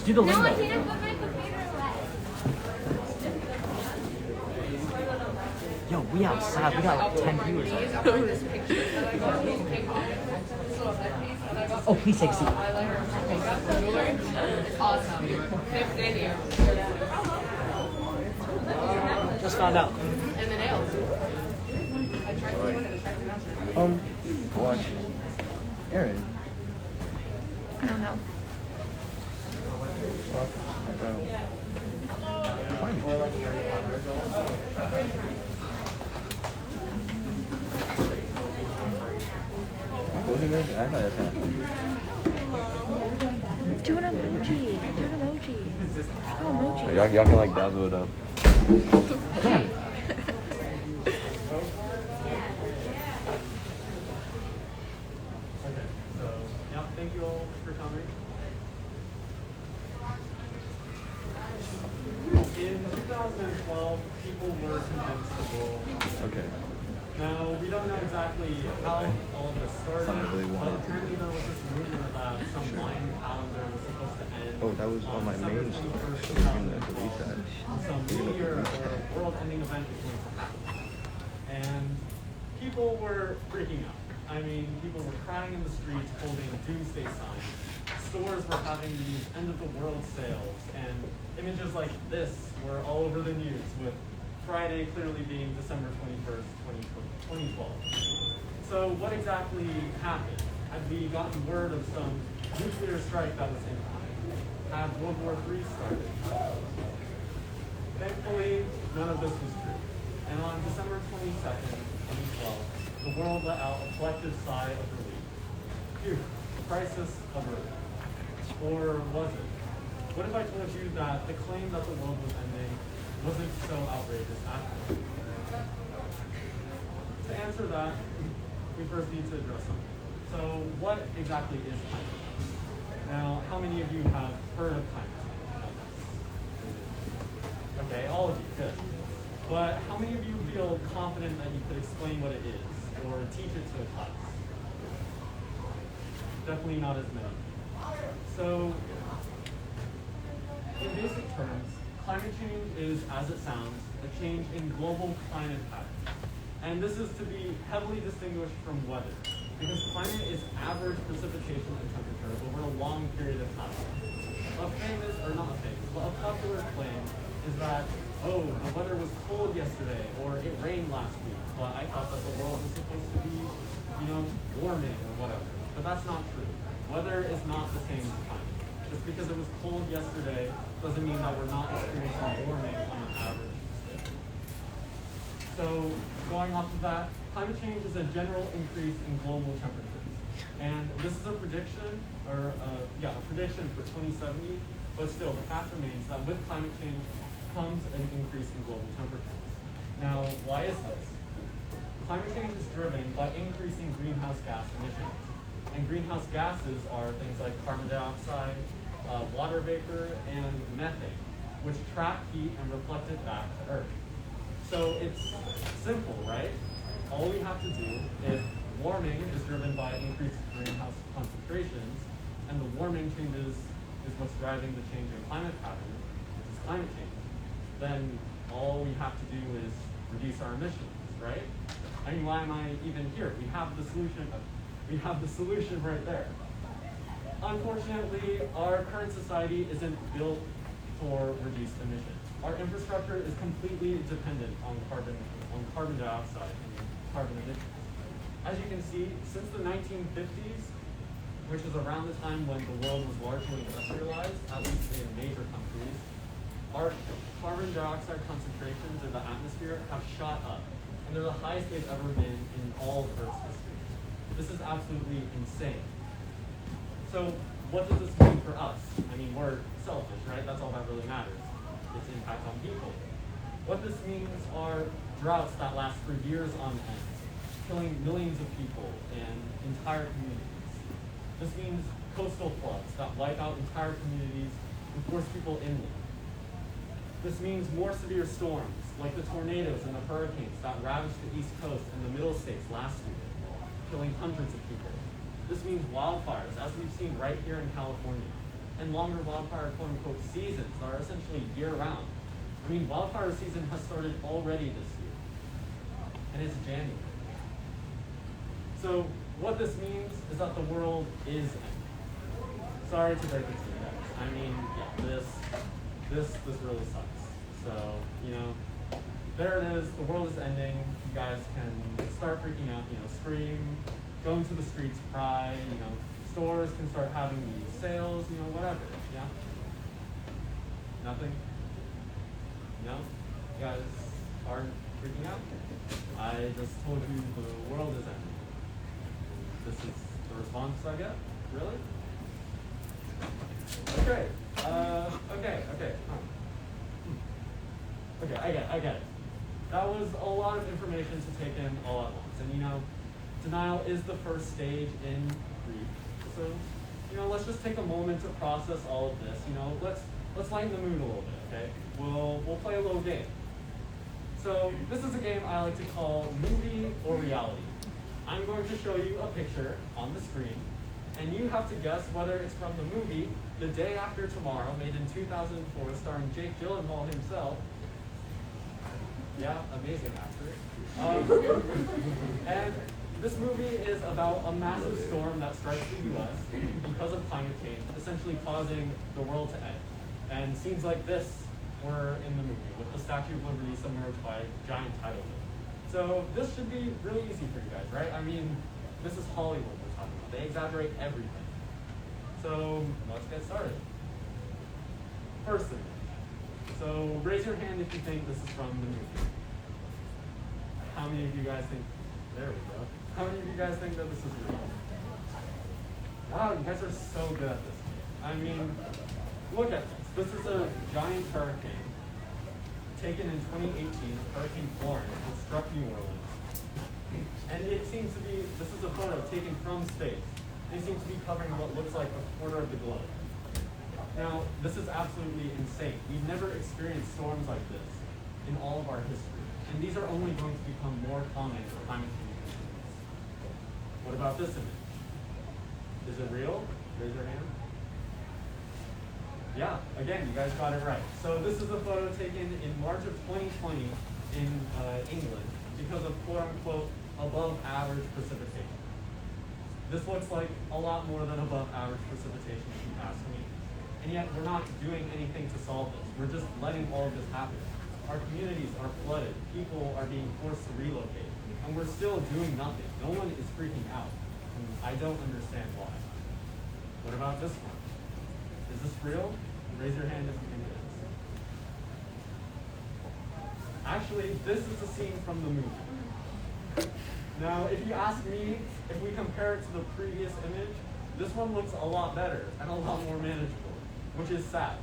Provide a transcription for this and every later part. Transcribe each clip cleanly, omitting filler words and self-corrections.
Do the No, I limbo. didn't put my computer away. Yo, we outside. We got like 10 viewers. Oh, please take a seat. Awesome. Just found out. And the nails. What? Aaron. I don't know. Do an emoji. Do an emoji. Oh, emoji. Y'all can like dazzle it up. Thank you all for coming. In 2012, people were convinced the world. Okay. Now, we don't know exactly how all of this started, Really but wanted to. apparently there was this rumor that some Mayan calendar was supposed to end. Oh, that was on my December main story. 21st, So we're gonna delete that. Some meteor or world-ending event is going to happen. And people were freaking out. I mean, people were crying in the streets holding doomsday signs. Stores were having these end-of-the-world sales, and images like this were all over the news, with Friday clearly being December 21st, 2012. So what exactly happened? Had we gotten word of some nuclear strike that was imminent? Had World War III started? Thankfully, none of this was true. And on December 22nd, 2012, the world let out a collective sigh of relief. Phew, crisis averted. Or was it? What if I told you that the claim that the world was ending wasn't so outrageous after? To answer that, we first need to address something. So what exactly is climate change? Now, how many of you have heard of climate change? Okay, all of you, good. But how many of you feel confident that you could explain what it is or teach it to a class? Definitely not as many. So, in basic terms, climate change is, as it sounds, a change in global climate patterns. And this is to be heavily distinguished from weather, because climate is average precipitation and temperature over a long period of time. A famous, or not a famous, but a popular claim is that, oh, the weather was cold yesterday, or it rained last week, but I thought that the world was supposed to be, warming or whatever. But that's not true. Weather is not the same as climate. Just because it was cold yesterday doesn't mean that we're not experiencing warming on an average scale. So, going off of that, climate change is a general increase in global temperatures. And this is a prediction, or a prediction for 2070, but still, the fact remains that with climate change comes an increase in global temperatures. Now, why is this? Climate change is driven by increasing greenhouse gas emissions. And greenhouse gases are things like carbon dioxide, water vapor, and methane, which trap heat and reflect it back to Earth. So it's simple, right? All we have to do, if warming is driven by increased greenhouse concentrations, and the warming changes is what's driving the change in climate patterns, which is climate change, then all we have to do is reduce our emissions, right? I mean, why am I even here? We have the solution. We have the solution right there. Unfortunately, our current society isn't built for reduced emissions. Our infrastructure is completely dependent on carbon dioxide and carbon emissions. As you can see, since the 1950s, which is around the time when the world was largely industrialized, at least in major countries, our carbon dioxide concentrations in the atmosphere have shot up, and they're the highest they've ever been in all of Earth's history. This is absolutely insane. So what does this mean for us? I mean, we're selfish, right? That's all that really matters. Its impact on people. What this means are droughts that last for years on end, killing millions of people and entire communities. This means coastal floods that wipe out entire communities and force people inland. This means more severe storms, like the tornadoes and the hurricanes that ravaged the East Coast and the Middle States last week, killing hundreds of people. This means wildfires, as we've seen right here in California. and longer wildfire quote-unquote seasons that are essentially year-round. I mean, wildfire season has started already this year, and it's January. So what this means is that the world is ending. Sorry to break it to you guys. I mean, yeah, this really sucks. So, you know, there it is, the world is ending. You guys can start freaking out, you know, scream, go into the streets, cry, you know, stores can start having these sales, you know, whatever, yeah? Nothing? No? You guys aren't freaking out? I just told you the world is ending. This is the response I get? Really? Okay. Okay. Okay, I get it. That was a lot of information to take in all at once. And you know, denial is the first stage in grief. So, you know, let's just take a moment to process all of this. You know, let's lighten the mood a little bit, okay? We'll play a little game. So this is a game I like to call movie or reality. I'm going to show you a picture on the screen, and you have to guess whether it's from the movie The Day After Tomorrow, made in 2004, starring Jake Gyllenhaal himself. Yeah, amazing actor. And this movie is about a massive storm that strikes the U.S. because of climate change, essentially causing the world to end. And scenes like this were in the movie, with the Statue of Liberty submerged by giant tidal wave. So this should be really easy for you guys, right? I mean, this is Hollywood we're talking about. They exaggerate everything. So let's get started. First image. So raise your hand if you think this is from the movie. How many of you guys think, there we go. How many of you guys think that this is real? Wow, you guys are so good at this. I mean, look at this. This is a giant hurricane taken in 2018, Hurricane Florence, that struck New Orleans. And it seems to be, this is a photo taken from space. It seems to be covering what looks like a quarter of the globe. Now, this is absolutely insane. We've never experienced storms like this in all of our history. And these are only going to become more common for climate change. What about this image? Is it real? Raise your hand. Yeah, again, you guys got it right. So this is a photo taken in March of 2020 in England because of quote-unquote above average precipitation. This looks like a lot more than above average precipitation if you ask me. And yet we're not doing anything to solve this. We're just letting all of this happen. Our communities are flooded. People are being forced to relocate. And we're still doing nothing. No one is freaking out. And I don't understand why. What about this one? Is this real? Raise your hand if you think it is. Actually, this is a scene from the movie. Now, if you ask me, if we compare it to the previous image, this one looks a lot better and a lot more manageable, which is sad.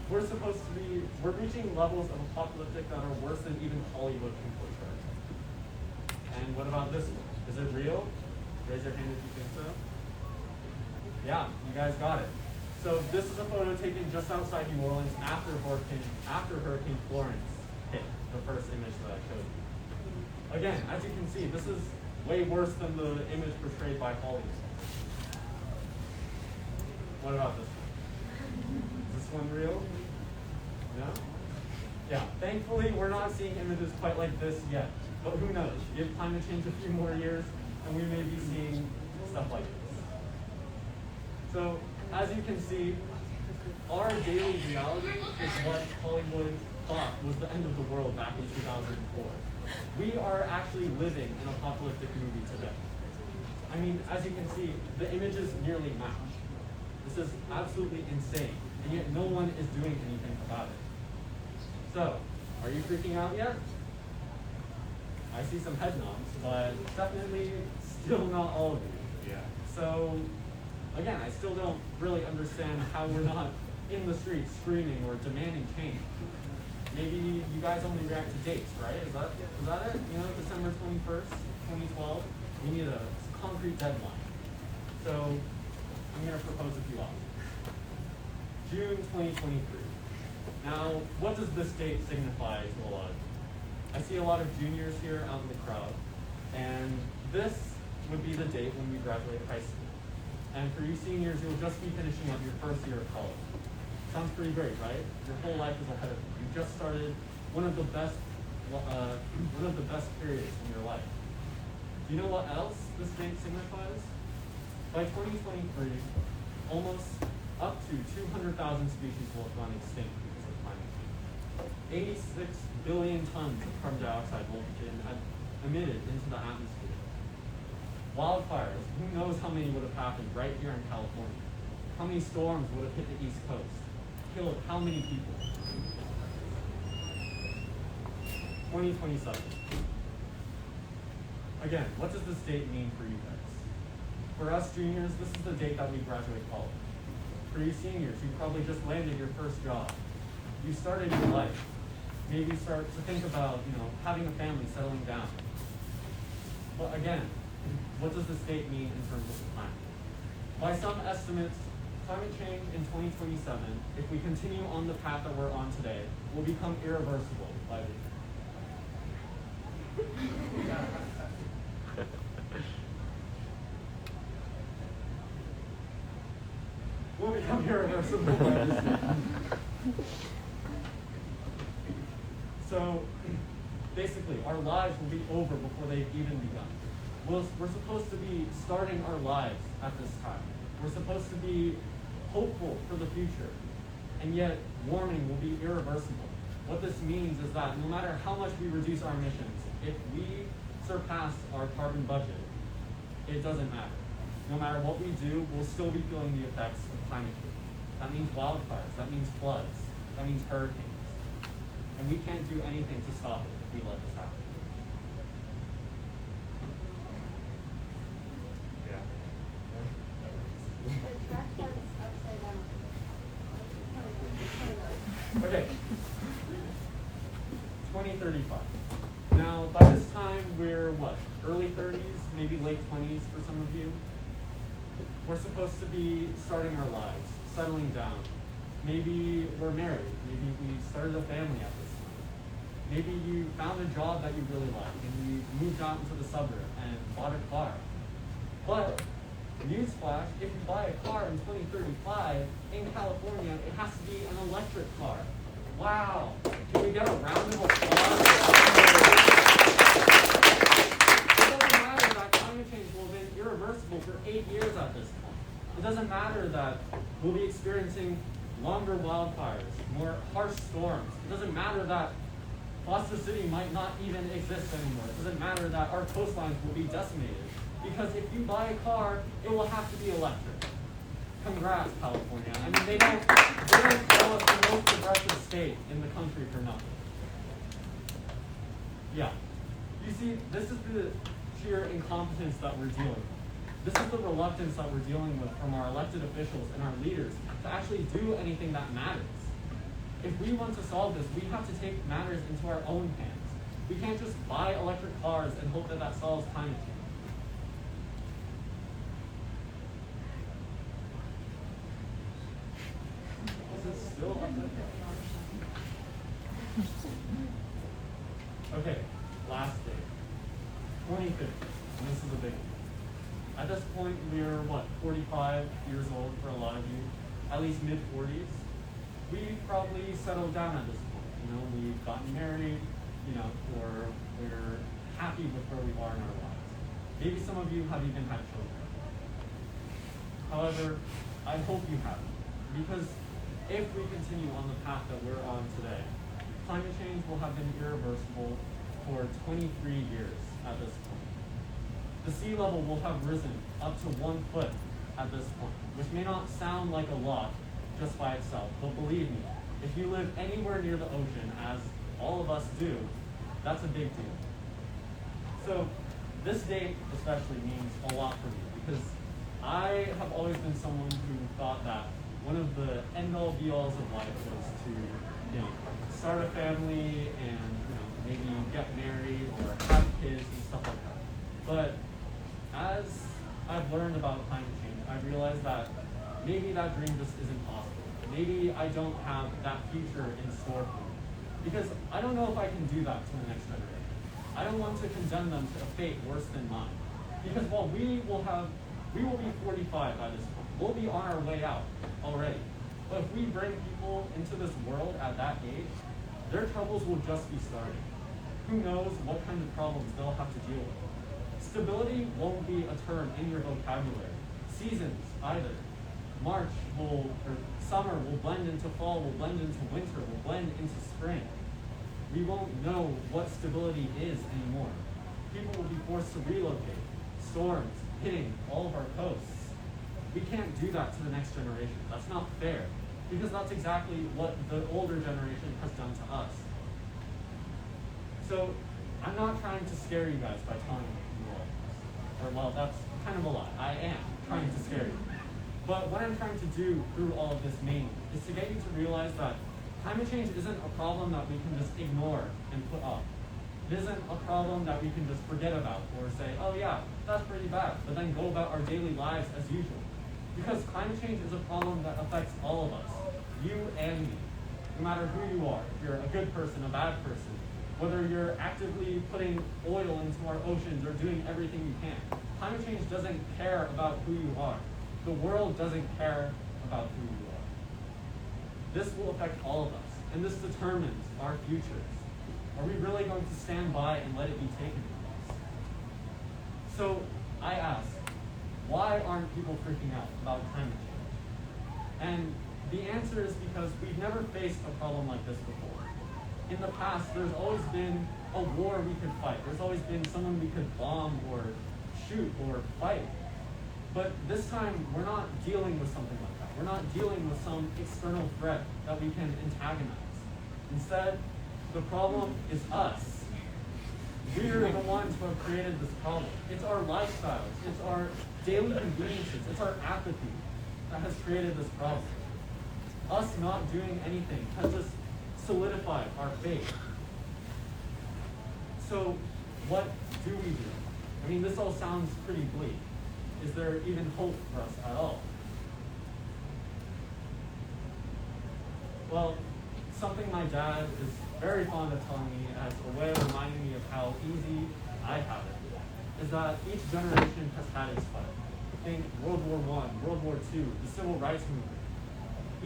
We're reaching levels of apocalyptic that are worse than even Hollywood can portray. And what about this one? Is it real? Raise your hand if you think so. Yeah, you guys got it. So this is a photo taken just outside New Orleans after Hurricane Florence hit, the first image that I showed you. Again, as you can see, this is way worse than the image portrayed by Hollywood. What about this one? Is this one real? No? Yeah, thankfully we're not seeing images quite like this yet. But who knows? Give climate change a few more years and we may be seeing stuff like this. So, as you can see, our daily reality is what Hollywood thought was the end of the world back in 2004. We are actually living an apocalyptic movie today. I mean, as you can see, the images nearly match. This is absolutely insane, and yet no one is doing anything about it. So, are you freaking out yet? I see some head nods, but definitely still not all of you. Yeah. So, again, I still don't really understand how we're not in the streets screaming or demanding change. Maybe you guys only react to dates, right? Is that it? You know, December 21st, 2012, we need a concrete deadline. So I'm going to propose a few options. June 2023. Now, what does this date signify to a lot of you? I see a lot of juniors here out in the crowd, and this would be the date when we graduate high school. And for you seniors, you'll just be finishing up your first year of college. Sounds pretty great, right? Your whole life is ahead of you. You just started one of the best periods in your life. Do you know what else this date signifies? By 2023, almost up to 200,000 species will have gone extinct because of climate change. 86 billion tons of carbon dioxide will have been emitted into the atmosphere. Wildfires, who knows how many would have happened right here in California? How many storms would have hit the East Coast? Killed how many people? 2027. Again, what does this date mean for you guys? For us juniors, this is the date that we graduate college. For you seniors, you probably just landed your first job. You started your life. Maybe start to think about, having a family, settling down. But again, what does this date mean in terms of the climate? By some estimates, climate change in 2027, if we continue on the path that we're on today, will become irreversible by the will become irreversible by this year. So basically, our lives will be over before they've even begun. We're supposed to be starting our lives at this time. We're supposed to be hopeful for the future, and yet warming will be irreversible. What this means is that no matter how much we reduce our emissions, if we surpass our carbon budget, it doesn't matter. No matter what we do, we'll still be feeling the effects of climate change. That means wildfires, that means floods, that means hurricanes. And we can't do anything to stop it if we let this happen. Okay. 2035. Now, by this time, we're what? Early 30s, maybe late 20s for some of you. We're supposed to be starting our lives, settling down. Maybe we're married. Maybe we started a family at this time. Maybe you found a job that you really like and you moved out into the suburb and bought a car. But newsflash, if you buy a car in 2035 in California, it has to be an electric car. Wow! Can we get a round of applause? It doesn't matter that climate change will have been irreversible for 8 years at this point. It doesn't matter that we'll be experiencing longer wildfires, more harsh storms. It doesn't matter that Foster City might not even exist anymore. It doesn't matter that our coastlines will be decimated. Because if you buy a car, it will have to be electric. Congrats, California. I mean, they don't call us the most progressive state in the country for nothing. Yeah. You see, this is the sheer incompetence that we're dealing with. This is the reluctance that we're dealing with from our elected officials and our leaders to actually do anything that matters. If we want to solve this, we have to take matters into our own hands. We can't just buy electric cars and hope that that solves climate change. Still up there. Okay, last day. 2050. And this is a big one. At this point, we're, 45 years old for a lot of you, at least mid-40s. We've probably settled down at this point. We've gotten married, or we're happy with where we are in our lives. Maybe some of you have even had children. However, I hope you haven't, because if we continue on the path that we're on today, climate change will have been irreversible for 23 years at this point. The sea level will have risen up to 1 foot at this point, which may not sound like a lot just by itself, but believe me, if you live anywhere near the ocean, as all of us do, that's a big deal. So this date especially means a lot for me, because I have always been someone who thought that one of the end-all be-alls of life was to, start a family and, maybe get married or have kids and stuff like that. But as I've learned about climate change, I've realized that maybe that dream just isn't possible. Maybe I don't have that future in store for me. Because I don't know if I can do that to the next generation. I don't want to condemn them to a fate worse than mine. Because while we will have We will be 45 by this point. We'll be on our way out already. But if we bring people into this world at that age, their troubles will just be starting. Who knows what kind of problems they'll have to deal with. Stability won't be a term in your vocabulary. Seasons, either. Summer will blend into fall, will blend into winter, will blend into spring. We won't know what stability is anymore. People will be forced to relocate. Storms hitting all of our coasts. We can't do that to the next generation. That's not fair, because that's exactly what the older generation has done to us. So I'm not trying to scare you guys by telling you all this. Or, well, that's kind of a lie. I am trying to scare you. But what I'm trying to do through all of this mainly is to get you to realize that climate change isn't a problem that we can just ignore and put off. It isn't a problem that we can just forget about or say, oh yeah, that's pretty bad, but then go about our daily lives as usual. Because climate change is a problem that affects all of us, you and me, no matter who you are. If you're a good person, a bad person, whether you're actively putting oil into our oceans or doing everything you can. Climate change doesn't care about who you are. The world doesn't care about who you are. This will affect all of us, and this determines our futures. Are we really going to stand by and let it be taken from us? So I ask, why aren't people freaking out about climate change? And the answer is because we've never faced a problem like this before. In the past, there's always been a war we could fight. There's always been someone we could bomb or shoot or fight. But this time, we're not dealing with something like that. We're not dealing with some external threat that we can antagonize. Instead, the problem is us. We're the ones who have created this problem. It's our lifestyles, it's our daily conveniences, it's our apathy that has created this problem. Us not doing anything has just solidified our fate. So what do we do? I mean, this all sounds pretty bleak. Is there even hope for us at all? Well, something my dad is very fond of telling me as a way of reminding me of how easy I have it, is that each generation has had its fight. Think World War I, World War II, the Civil Rights Movement.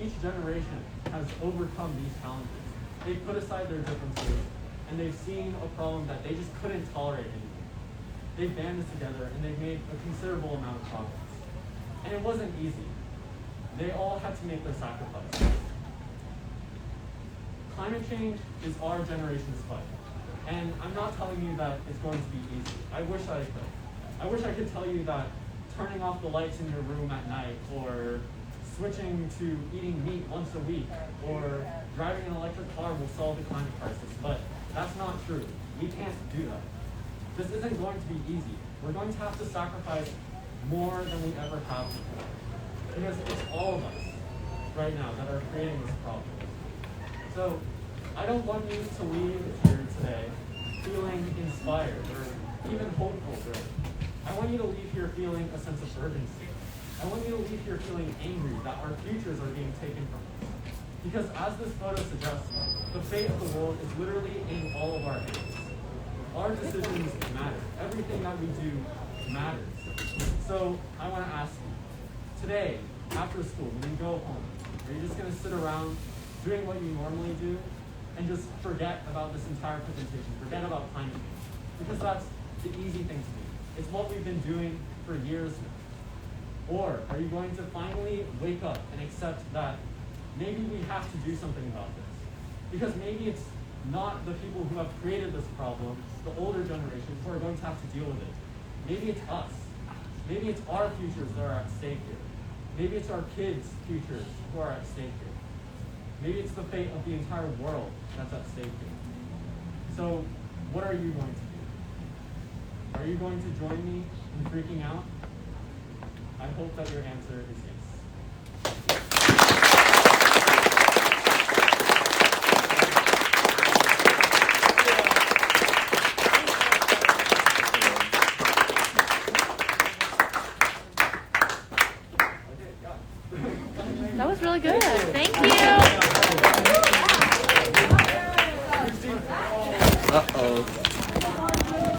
Each generation has overcome these challenges. They've put aside their differences, and they've seen a problem that they just couldn't tolerate anymore. They've banded together and they've made a considerable amount of progress. And it wasn't easy. They all had to make their sacrifices. Climate change is our generation's fight. And I'm not telling you that it's going to be easy. I wish I could. I wish I could tell you that turning off the lights in your room at night, or switching to eating meat once a week, or driving an electric car will solve the climate crisis. But that's not true. We can't do that. This isn't going to be easy. We're going to have to sacrifice more than we ever have before. Because it's all of us right now that are creating this problem. So I don't want you to leave here today feeling inspired or even hopeful, really. I want you to leave here feeling a sense of urgency. I want you to leave here feeling angry that our futures are being taken from us. Because as this photo suggests, the fate of the world is literally in all of our hands. Our decisions matter. Everything that we do matters. So I want to ask you, today, after school, when you go home, are you just going to sit around doing what you normally do and just forget about this entire presentation, forget about climate change? Because that's the easy thing to do. It's what we've been doing for years now. Or are you going to finally wake up and accept that maybe we have to do something about this? Because maybe it's not the people who have created this problem, the older generations, who are going to have to deal with it. Maybe it's us. Maybe it's our futures that are at stake here. Maybe it's our kids' futures who are at stake here. Maybe it's the fate of the entire world that's at stake here. So what are you going to do? Are you going to join me in freaking out? I hope that your answer is yes. That was really good. Thank you. Uh-oh.